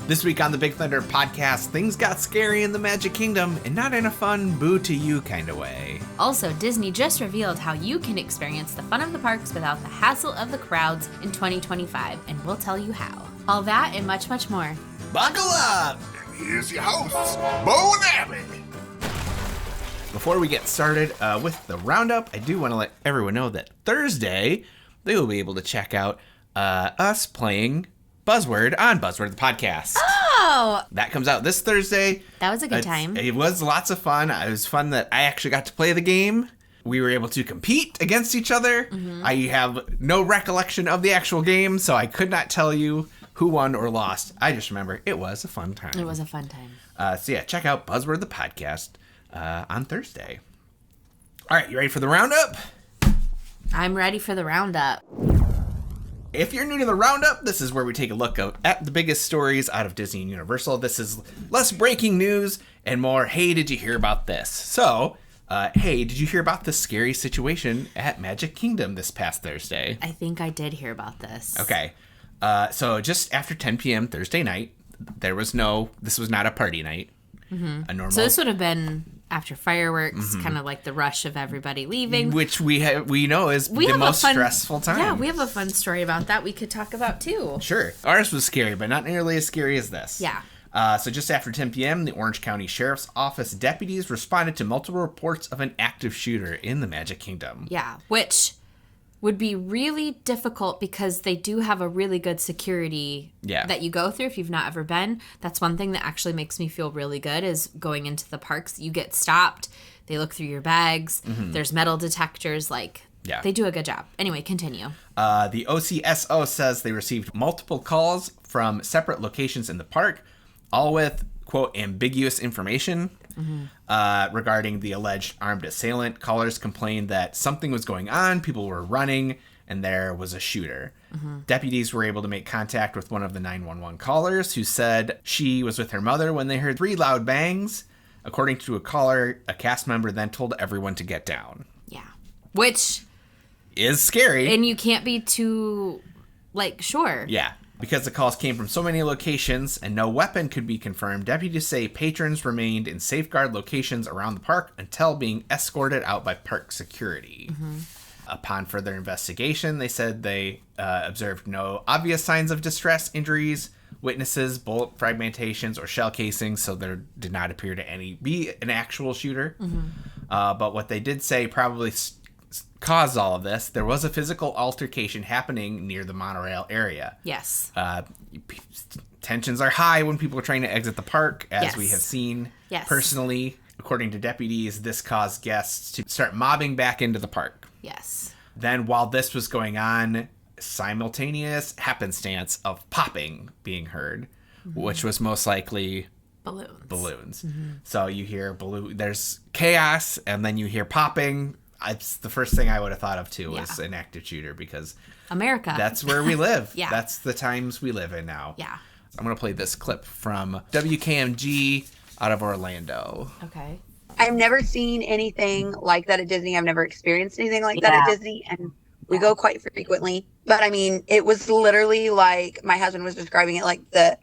This week on the Big Thunder podcast, things got scary in the Magic Kingdom, and not in a fun boo-to-you kind of way. Also, Disney just revealed how you can experience the fun of the parks without the hassle of the crowds in 2025, and we'll tell you how. All that and much, much more. Buckle up! Here's your hosts, Bo and Abby. Before we get started with the roundup, I do want to let everyone know that Thursday, they will be able to check out us playing Buzzword on Buzzword the Podcast. Oh! That comes out this Thursday. That was a good time. It was lots of fun. It was fun that I actually got to play the game. We were able to compete against each other. Mm-hmm. I have no recollection of the actual game, so I could not tell you who won or lost. I just remember it was a fun time. It was a fun time. So yeah, check out Buzzword the Podcast on Thursday. All right, you ready for the roundup? I'm ready for the roundup. If you're new to the roundup, this is where we take a look at the biggest stories out of Disney and Universal. This is less breaking news and more, hey, did you hear about this? So, hey, did you hear about the scary situation at Magic Kingdom this past Thursday? I think I did hear about this. Okay. So just after 10 p.m. Thursday night, this was not a party night. Mm-hmm. A normal. So this would have been after fireworks, kind of like the rush of everybody leaving. Which we know is the most stressful time. Yeah, we have a fun story about that we could talk about too. Sure. Ours was scary, but not nearly as scary as this. Yeah. So just after 10 p.m., the Orange County Sheriff's Office deputies responded to multiple reports of an active shooter in the Magic Kingdom. Yeah, which would be really difficult because they do have a really good security that you go through if you've not ever been. That's one thing that actually makes me feel really good is going into the parks. You get stopped. They look through your bags. Mm-hmm. There's metal detectors. They do a good job. Anyway, continue. The OCSO says they received multiple calls from separate locations in the park, all with, quote, ambiguous information. Mm-hmm. Regarding the alleged armed assailant. Callers complained that something was going on, people were running, and there was a shooter. Mm-hmm. Deputies were able to make contact with one of the 911 callers who said she was with her mother when they heard 3 loud bangs. According to a caller, a cast member then told everyone to get down. Yeah. Which is scary. And you can't be too, sure. Yeah. Because the calls came from so many locations and no weapon could be confirmed, deputies say patrons remained in safeguard locations around the park until being escorted out by park security. Mm-hmm. Upon further investigation, they said they observed no obvious signs of distress, injuries, witnesses, bullet fragmentations, or shell casings, so there did not appear to be an actual shooter. Mm-hmm. But what they did say probably caused all of this. There was a physical altercation happening near the monorail area. Yes. Tensions are high when people are trying to exit the park, as we have seen. Yes. Personally, according to deputies, this caused guests to start mobbing back into the park. Yes. Then while this was going on, simultaneous happenstance of popping being heard, mm-hmm. which was most likely balloons. Mm-hmm. So you hear there's chaos, and then you hear popping. It's the first thing I would have thought of, too, was an active shooter, because America. That's where we live. Yeah. That's the times we live in now. Yeah. I'm going to play this clip from WKMG out of Orlando. Okay. I've never seen anything like that at Disney. I've never experienced anything like that at Disney, and we go quite frequently. But, I mean, it was literally like my husband was describing it like the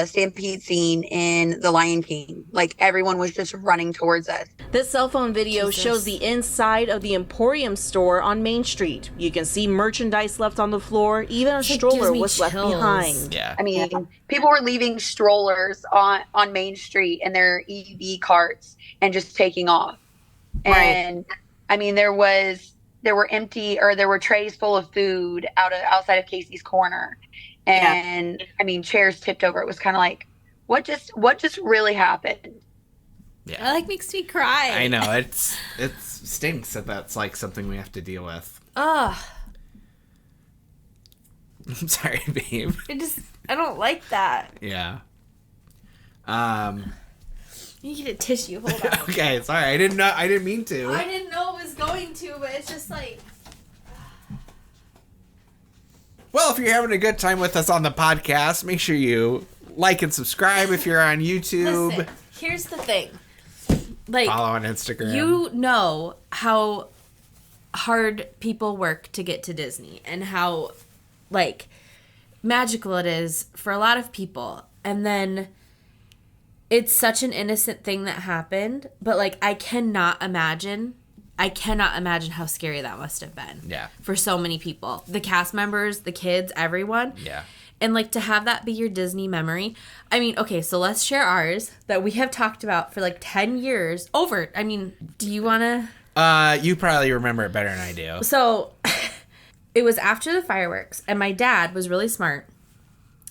stampede scene in The Lion King. Like, everyone was just running towards us. This cell phone video shows the inside of the Emporium store on Main Street. You can see merchandise left on the floor. Even a stroller was left behind. Yeah. I mean, people were leaving strollers on Main Street in their EV carts and just taking off. And, I mean, there were trays full of food outside of Casey's Corner. And I mean, chairs tipped over. It was kind of like, what just really happened? Yeah, it makes me cry. I know it stinks that's like something we have to deal with. Ugh. I'm sorry, babe. I don't like that. Yeah. You get a tissue. Hold on. Okay, sorry. I didn't mean to. I didn't know it was going to, but it's just like. Well, if you're having a good time with us on the podcast, make sure you like and subscribe if you're on YouTube. Listen, here's the thing. Follow on Instagram. You know how hard people work to get to Disney and how, magical it is for a lot of people. And then it's such an innocent thing that happened, but like I cannot imagine how scary that must have been. Yeah. For so many people. The cast members, the kids, everyone. Yeah. And like to have that be your Disney memory. I mean, okay, so let's share ours that we have talked about for like 10 years over. I mean, do you want to? You probably remember it better than I do. So it was after the fireworks, and my dad was really smart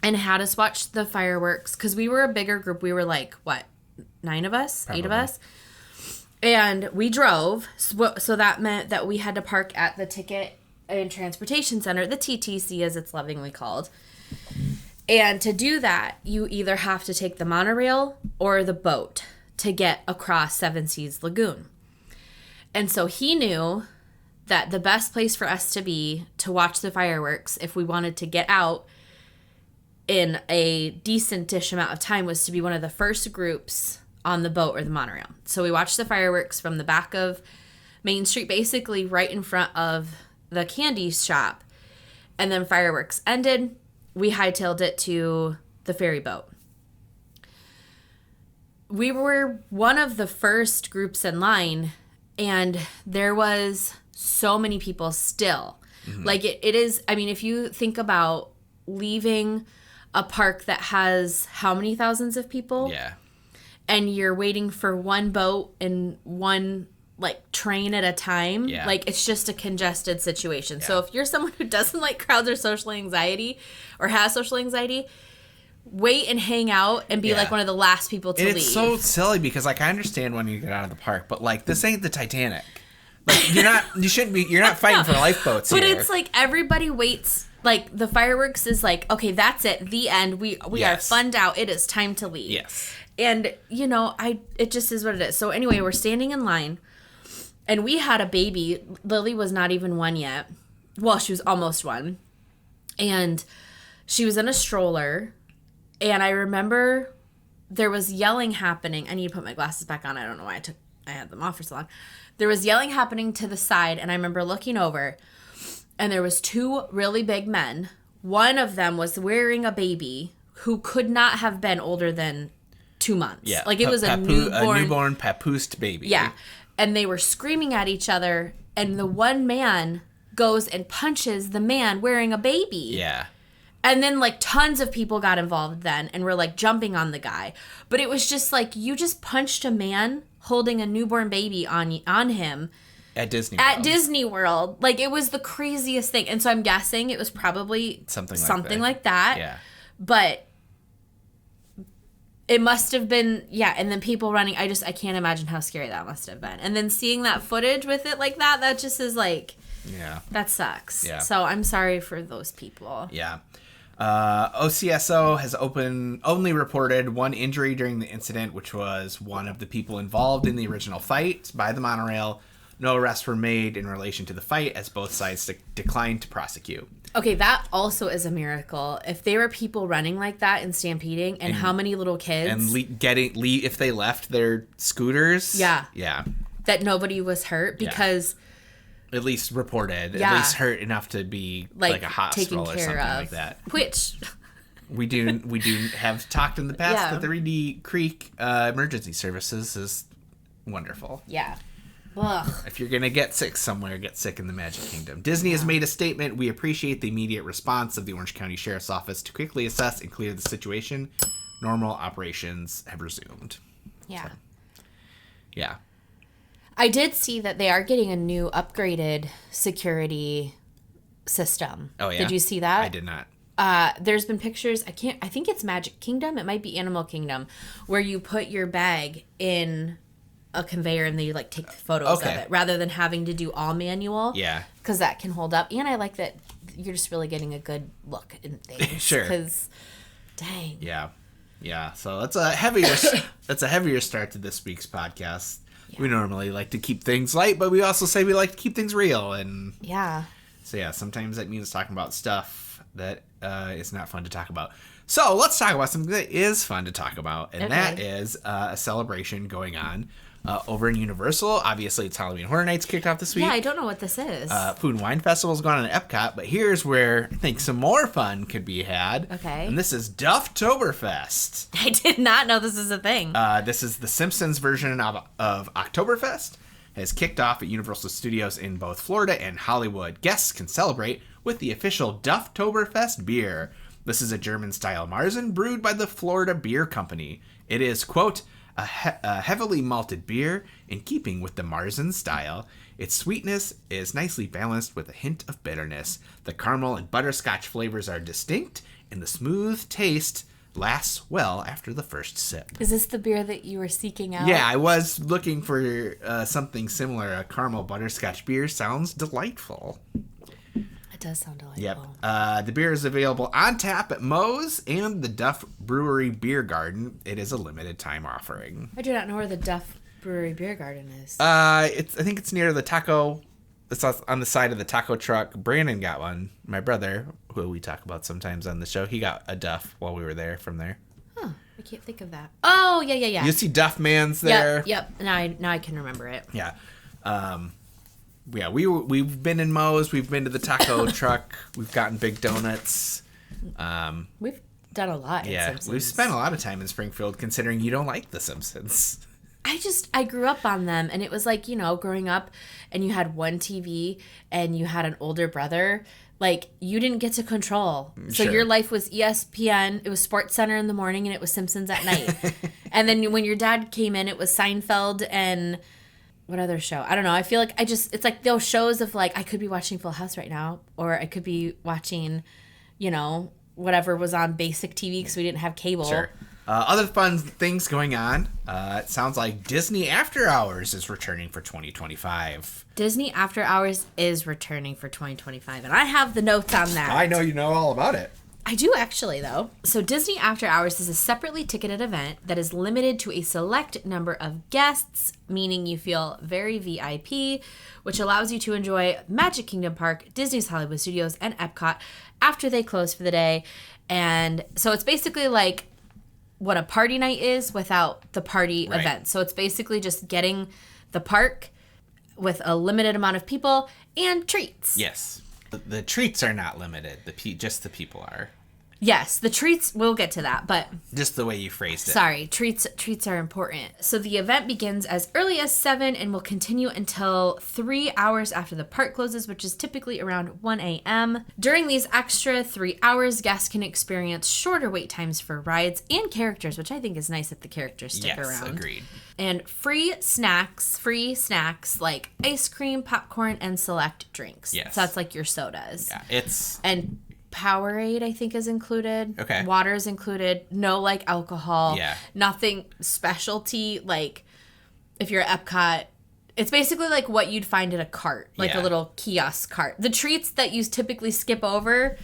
and had us watch the fireworks because we were a bigger group. We were like, what, 9 of us? Probably. 8 of us? And we drove, so that meant that we had to park at the Ticket and Transportation Center, the TTC as it's lovingly called. And to do that, you either have to take the monorail or the boat to get across Seven Seas Lagoon. And so he knew that the best place for us to be to watch the fireworks, if we wanted to get out in a decent-ish amount of time, was to be one of the first groups on the boat or the monorail. So we watched the fireworks from the back of Main Street, basically right in front of the candy shop. And then fireworks ended. We hightailed it to the ferry boat. We were one of the first groups in line, and there was so many people still. Mm-hmm. Like it is, I mean, if you think about leaving a park that has how many thousands of people? Yeah. And you're waiting for one boat and one like train at a time. Yeah. Like it's just a congested situation. Yeah. So if you're someone who doesn't like crowds or social anxiety or has social anxiety, wait and hang out and be like one of the last people to leave. It's so silly because like I understand when you get out of the park, but like this ain't the Titanic. Like you're not fighting for lifeboats here. But it's like everybody waits. Like the fireworks is like, okay, that's it. The end. We are funned out. It is time to leave. Yes. And you know, it just is what it is. So anyway, we're standing in line. And we had a baby. Lily was not even 1 yet. Well, she was almost 1. And she was in a stroller. And I remember there was yelling happening. I need to put my glasses back on. I don't know why I had them off for so long. There was yelling happening to the side. And I remember looking over. And there was 2 really big men. One of them was wearing a baby who could not have been older than 2 months. Yeah. Like it was a newborn papoosed baby. Yeah. And they were screaming at each other, and the one man goes and punches the man wearing a baby. Yeah. And then, like, tons of people got involved then and were, like, jumping on the guy. But it was just, like, you just punched a man holding a newborn baby on him. At Disney World. At Disney World. Like, it was the craziest thing. And so I'm guessing it was probably something like that. Yeah. But it must have been, and then people running. I can't imagine how scary that must have been. And then seeing that footage with it like that just is like, that sucks. Yeah. So I'm sorry for those people. Yeah. OCSO has only reported 1 injury during the incident, which was one of the people involved in the original fight by the monorail. No arrests were made in relation to the fight as both sides declined to prosecute. Okay, that also is a miracle. If there were people running like that and stampeding, and how many little kids... And if they left their scooters... Yeah. Yeah. That nobody was hurt because... At least reported. Yeah. At least hurt enough to be like a hospital or something like that. Which... We do have talked in the past that the Reedy Creek emergency services is wonderful. Yeah. Ugh. If you're going to get sick somewhere, get sick in the Magic Kingdom. Disney has made a statement. We appreciate the immediate response of the Orange County Sheriff's Office to quickly assess and clear the situation. Normal operations have resumed. Yeah. So, yeah. I did see that they are getting a new upgraded security system. Oh, yeah? Did you see that? I did not. There's been pictures, I think it's Magic Kingdom. It might be Animal Kingdom, where you put your bag in a conveyor and they like take photos of it rather than having to do all manual. Yeah. Because that can hold up. And I like that you're just really getting a good look in things. Sure. Because, dang. Yeah. Yeah. So that's a heavier start to this week's podcast. Yeah. We normally like to keep things light, but we also say we like to keep things real. And so sometimes that means talking about stuff that is not fun to talk about. So let's talk about something that is fun to talk about. And that is a celebration going on Over in Universal, obviously it's Halloween Horror Nights kicked off this week. Yeah, I don't know what this is. Food and Wine Festival's going on at Epcot, but here's where I think some more fun could be had. Okay. And this is Dufftoberfest. I did not know this is a thing. This is the Simpsons version of Oktoberfest. It has kicked off at Universal Studios in both Florida and Hollywood. Guests can celebrate with the official Dufftoberfest beer. This is a German-style Marzen brewed by the Florida Beer Company. It is, quote, a heavily malted beer in keeping with the Marzen style. Its sweetness is nicely balanced with a hint of bitterness. The caramel and butterscotch flavors are distinct, and the smooth taste lasts well after the first sip. Is this the beer that you were seeking out? Yeah, I was looking for something similar. A caramel butterscotch beer sounds delightful. It does sound delightful. Yep. The beer is available on tap at Moe's and the Duff Brewery Beer Garden. It is a limited time offering. I do not know where the Duff Brewery Beer Garden is. I think it's near the taco. It's on the side of the taco truck. Brandon got one. My brother, who we talk about sometimes on the show, he got a Duff while we were there from there. Huh. I can't think of that. Oh, yeah. You see Duff Man's there. Yep. Now I can remember it. Yeah. Yeah, we've been in Moe's. We've been to the taco truck. We've gotten big donuts. We've done a lot. Yeah, Simpsons. we've spent a lot of time in Springfield. Considering you don't like The Simpsons. I grew up on them, and it was like, growing up, and you had one TV, and you had an older brother. Like, you didn't get to control. So Sure. your life was ESPN. It was Sports Center in the morning, and it was Simpsons at night. And then when your dad came in, it was Seinfeld and what other show? I don't know. I feel like it's like those shows of like, I could be watching Full House right now, or I could be watching, whatever was on basic TV because we didn't have cable. Sure. Other fun things going on. It sounds like Disney After Hours is returning for 2025. Disney After Hours is returning for 2025, and I have the notes on that. I know you know all about it. I do actually, though. So Disney After Hours is a separately ticketed event that is limited to a select number of guests, meaning you feel very VIP, which allows you to enjoy Magic Kingdom Park, Disney's Hollywood Studios, and Epcot after they close for the day. And so it's basically like what a party night is without the party Right. event. So it's basically just getting the park with a limited amount of people and treats. Yes. The treats are not limited. Just the people are. Yes, the treats, we'll get to that, but Just the way you phrased it. sorry, treats are important. So the event begins as early as 7 and will continue until 3 hours after the park closes, which is typically around 1 a.m. During these extra 3 hours, guests can experience shorter wait times for rides and characters, which I think is nice that the characters stick Yes, around. agreed. And free snacks like ice cream, popcorn, and select drinks. Yes. So that's like your sodas. Yeah, it's... And Powerade, I think, is included. Okay. Water is included. No, like, alcohol. Yeah. Nothing specialty. Like, if you're at Epcot, it's basically like what you'd find at a cart. Like Yeah. a little kiosk cart. The treats that you typically skip over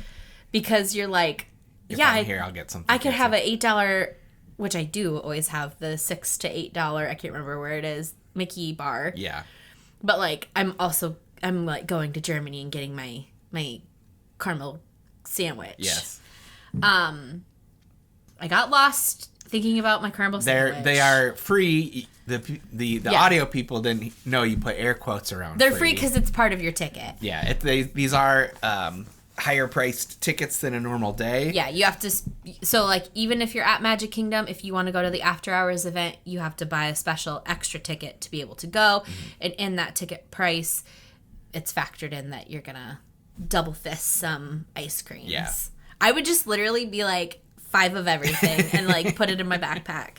because you're like, If yeah, I'm here, I'll get something. I could have fancy. an $8, which I do always have, the $6 to $8, I can't remember where it is, Mickey bar. Yeah. But, like, I'm like going to Germany and getting my caramel sandwich. Yes. I got lost thinking about my caramel sandwich. They are free. The audio people didn't know you put air quotes around. They're free because it's part of your ticket. Yeah. These are higher priced tickets than a normal day. Yeah, you have to. So, like, even if you're at Magic Kingdom, if you want to go to the After Hours event, you have to buy a special extra ticket to be able to go. Mm-hmm. And in that ticket price, it's factored in that you're gonna double fist some ice creams. Yeah. I would just literally be like 5 of everything and like put it in my backpack.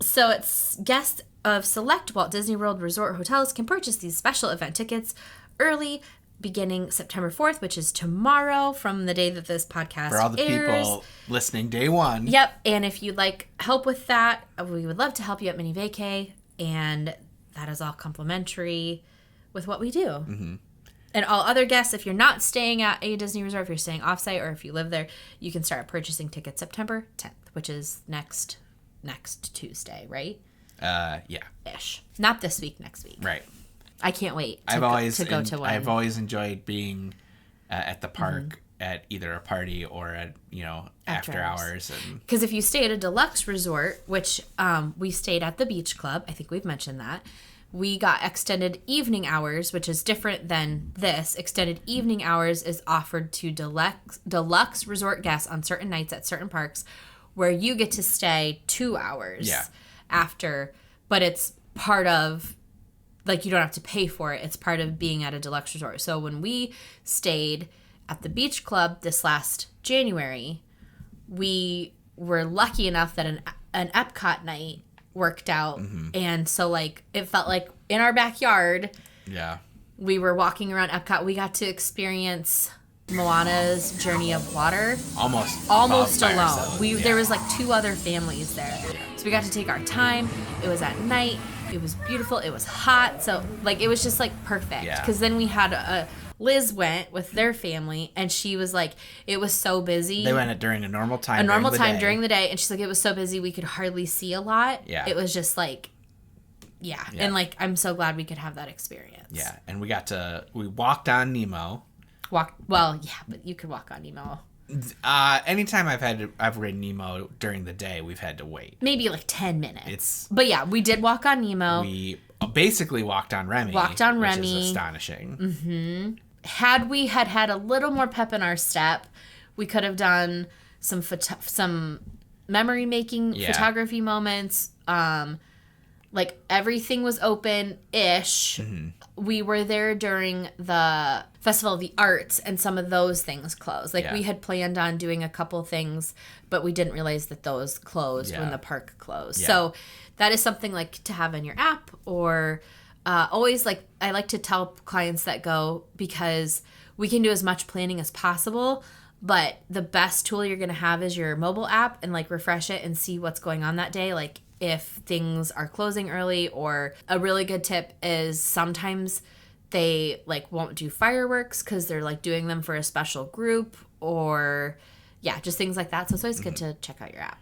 So it's guests of select Walt Disney World Resort hotels can purchase these special event tickets early, beginning September 4th, which is tomorrow from the day that this podcast For all the airs. people listening day one. Yep. And if you'd like help with that, we would love to help you at Minnie Vacay. And that is all complimentary with what we do. Mm-hmm. And all other guests, if you're not staying at a Disney resort, if you're staying offsite, or if you live there, you can start purchasing tickets September 10th, which is next Tuesday, right? Yeah. Ish. Not this week, next week. Right. I can't wait to go to one. I've always enjoyed being at the park at either a party or at, after hours. Because if you stay at a deluxe resort, which we stayed at the beach club, I think we've mentioned that, we got extended evening hours, which is different than this. Extended evening hours is offered to deluxe resort guests on certain nights at certain parks, where you get to stay 2 hours after, but it's part of, like, you don't have to pay for it. It's part of being at a deluxe resort. So when we stayed at the beach club this last January, we were lucky enough that an Epcot night worked out. And so, like, it felt like in our backyard, we were walking around Epcot. We got to experience Moana's Journey of Water almost alone. There was like 2 other families there, so we got to take our time. It was at night. It was beautiful. It was hot, so like it was just like perfect. Because then we had Liz went with their family, and she was like, it was so busy. They went during a normal time. During the day, and she's like, it was so busy we could hardly see a lot. It was just like, and like I'm so glad we could have that experience. And we walked on Nemo. But you could walk on Nemo. Anytime I've ridden Nemo during the day, we've had to wait. Maybe like 10 minutes. But yeah, we did walk on Nemo. We basically walked on Remy. Which is astonishing. Had we had a little more pep in our step, we could have done some memory making photography moments. Like everything was open-ish. We were there during the Festival of the Arts, and some of those things closed. Like we had planned on doing a couple things, but we didn't realize that those closed when the park closed. So that is something like to have in your app, or always, like, I like to tell clients that go, because we can do as much planning as possible, but the best tool you're going to have is your mobile app, and like refresh it and see what's going on that day. Like if things are closing early, or a really good tip is sometimes they like won't do fireworks because they're like doing them for a special group, or just things like that. So it's always good to check out your app.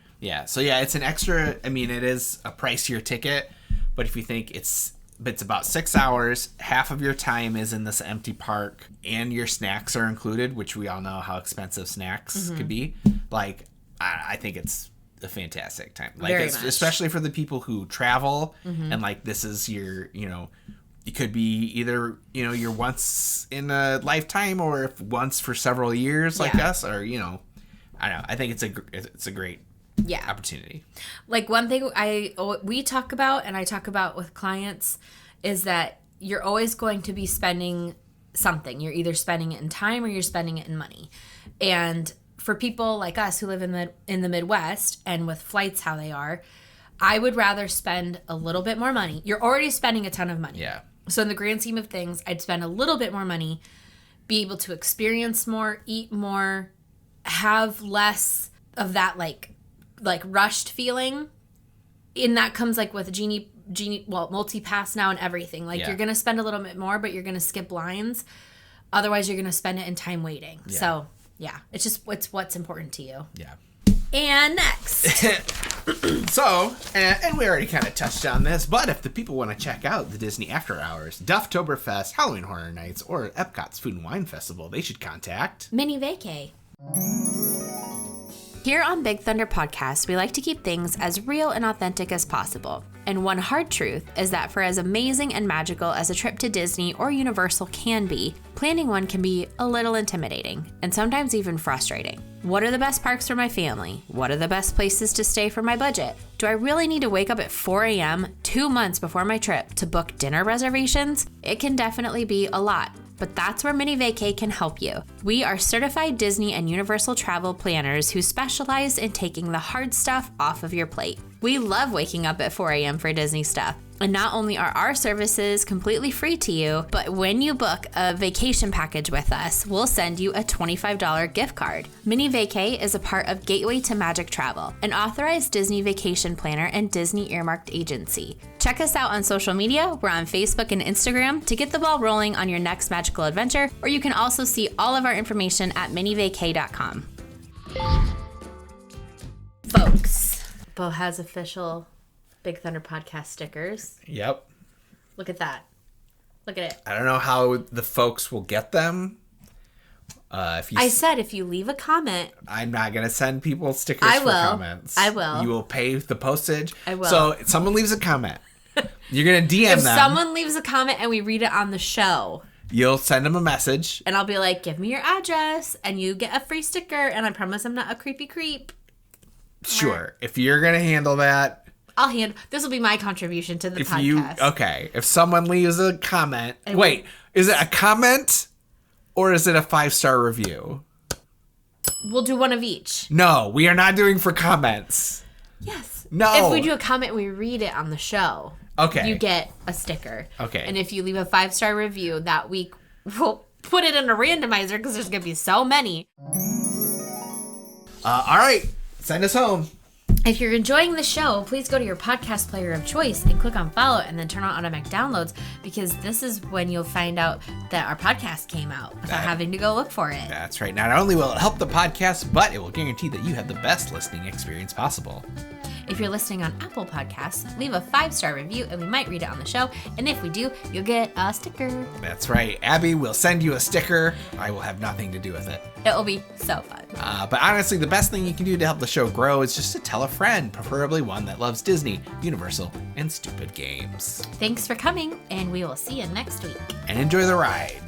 So it's an extra, I mean, it is a pricier ticket, but if you think it's about 6 hours, half of your time is in this empty park, and your snacks are included, which we all know how expensive snacks could be. Like, I think it's a fantastic time. Like, especially for the people who travel, and like this is your, it could be either, your once in a lifetime, or if once for several years like us, or, I don't know. I think it's a great opportunity. Like one thing we talk about, and I talk about with clients, is that you're always going to be spending something. You're either spending it in time or you're spending it in money. And for people like us who live in the Midwest, and with flights how they are, I would rather spend a little bit more money. You're already spending a ton of money. So in the grand scheme of things, I'd spend a little bit more money, be able to experience more, eat more, have less of that like rushed feeling. And that comes like with Genie multi-pass now and everything. Like you're going to spend a little bit more, but you're going to skip lines. Otherwise, you're going to spend it in time waiting. So it's what's important to you. And next. So, and we already kind of touched on this, but if the people want to check out the Disney After Hours, Dufftoberfest, Halloween Horror Nights, or Epcot's Food and Wine Festival, they should contact Minnie Vacay. Here on Big Thunder Podcast, we like to keep things as real and authentic as possible. And one hard truth is that for as amazing and magical as a trip to Disney or Universal can be, planning one can be a little intimidating and sometimes even frustrating. What are the best parks for my family? What are the best places to stay for my budget? Do I really need to wake up at 4 a.m. 2 months before my trip to book dinner reservations? It can definitely be a lot. But that's where Minnie Vacay can help you. We are certified Disney and Universal travel planners who specialize in taking the hard stuff off of your plate. We love waking up at 4 a.m. for Disney stuff. And not only are our services completely free to you, but when you book a vacation package with us, we'll send you a $25 gift card. Minnie Vacay is a part of Gateway to Magic Travel, an authorized Disney vacation planner and Disney earmarked agency. Check us out on social media. We're on Facebook and Instagram to get the ball rolling on your next magical adventure, or you can also see all of our information at minnievacay.com. Folks, Bo has official Big Thunder Podcast stickers. Yep. Look at that. Look at it. I don't know how the folks will get them, I said if you leave a comment. I'm not going to send people stickers for comments. I will. You will pay the postage. I will. So if someone leaves a comment, you're going to DM them. If someone leaves a comment and we read it on the show. You'll send them a message. And I'll be like, give me your address and you get a free sticker. And I promise I'm not a creepy creep. Sure. If you're going to handle that. This will be my contribution to the podcast. Okay. If someone leaves a comment. Wait, is it a comment or is it a 5-star review? We'll do one of each. No, we are not doing for comments. Yes. No. If we do a comment, we read it on the show. Okay. You get a sticker. Okay. And if you leave a 5-star review that week, we'll put it in a randomizer because there's going to be so many. All right. Send us home. If you're enjoying the show, please go to your podcast player of choice and click on follow and then turn on automatic downloads because this is when you'll find out that our podcast came out without having to go look for it. That's right. Not only will it help the podcast, but it will guarantee that you have the best listening experience possible. If you're listening on Apple Podcasts, leave a 5-star review and we might read it on the show. And if we do, you'll get a sticker. That's right. Abby will send you a sticker. I will have nothing to do with it. It will be so fun. But honestly, the best thing you can do to help the show grow is just to tell a friend, preferably one that loves Disney, Universal, and stupid games. Thanks for coming, and we will see you next week. And enjoy the ride.